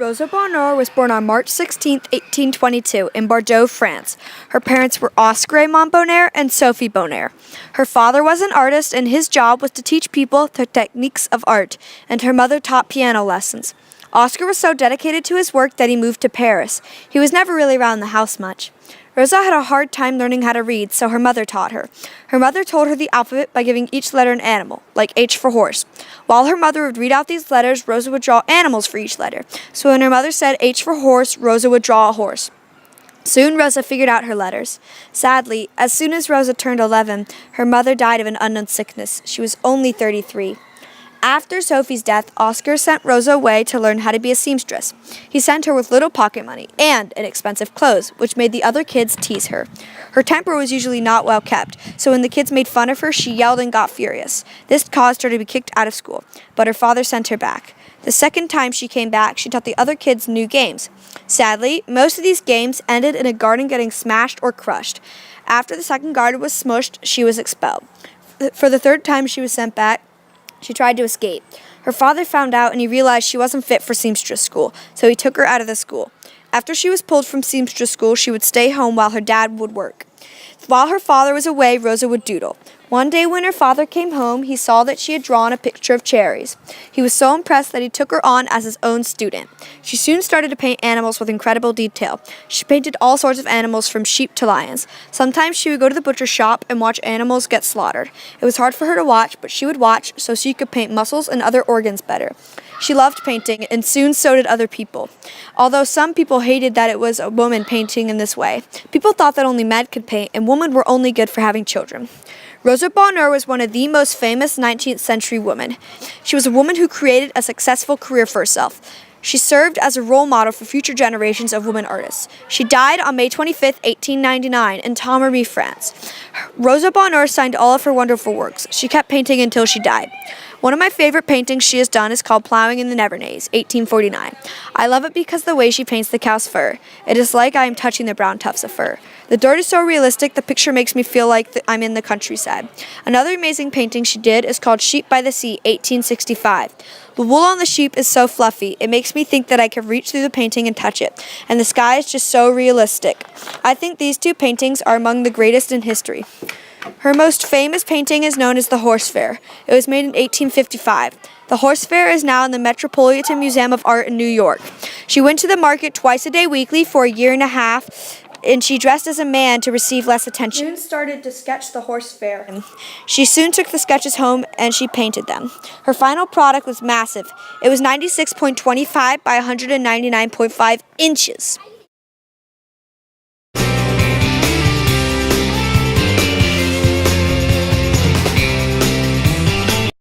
Rosa Bonheur was born on March 16, 1822, in Bordeaux, France. Her parents were Oscar-Raymond Bonheur and Sophie Bonheur. Her father was an artist, and his job was to teach people the techniques of art, and her mother taught piano lessons. Oscar was so dedicated to his work that he moved to Paris. He was never really around the house much. Rosa had a hard time learning how to read, so her mother taught her. Her mother told her the alphabet by giving each letter an animal, like H for horse. While her mother would read out these letters, Rosa would draw animals for each letter. So when her mother said H for horse, Rosa would draw a horse. Soon Rosa figured out her letters. Sadly, as soon as Rosa turned 11, her mother died of an unknown sickness. She was only 33. After Sophie's death, Oscar sent Rosa away to learn how to be a seamstress. He sent her with little pocket money and inexpensive clothes, which made the other kids tease her. Her temper was usually not well kept, so when the kids made fun of her, she yelled and got furious. This caused her to be kicked out of school, but her father sent her back. The second time she came back, she taught the other kids new games. Sadly, most of these games ended in a garden getting smashed or crushed. After the second garden was smushed, she was expelled. For the third time she was sent back, she tried to escape. Her father found out and he realized she wasn't fit for seamstress school, so he took her out of the school. After she was pulled from seamstress school, she would stay home while her dad would work. While her father was away, Rosa would doodle. One day when her father came home, he saw that she had drawn a picture of cherries. He was so impressed that he took her on as his own student. She soon started to paint animals with incredible detail. She painted all sorts of animals from sheep to lions. Sometimes she would go to the butcher shop and watch animals get slaughtered. It was hard for her to watch, but she would watch so she could paint muscles and other organs better. She loved painting, and soon so did other people. Although some people hated that it was a woman painting in this way, people thought that only men could paint and women were only good for having children. Rosa Bonheur was one of the most famous 19th century women. She was a woman who created a successful career for herself. She served as a role model for future generations of women artists. She died on May 25, 1899, in Tomarmy, France. Rosa Bonheur signed all of her wonderful works. She kept painting until she died. One of my favorite paintings she has done is called Plowing in the Nevernays, 1849. I love it because the way she paints the cow's fur. It is like I am touching the brown tufts of fur. The dirt is so realistic, the picture makes me feel like I'm in the countryside. Another amazing painting she did is called Sheep by the Sea, 1865. The wool on the sheep is so fluffy, it makes me think that I could reach through the painting and touch it. And the sky is just so realistic. I think these two paintings are among the greatest in history. Her most famous painting is known as the Horse Fair. It was made in 1855. The Horse Fair is now in the Metropolitan Museum of Art in New York. She went to the market twice a day weekly for a year and a half, and she dressed as a man to receive less attention. She soon started to sketch the Horse Fair. She soon took the sketches home and she painted them. Her final product was massive. It was 96.25 by 199.5 inches.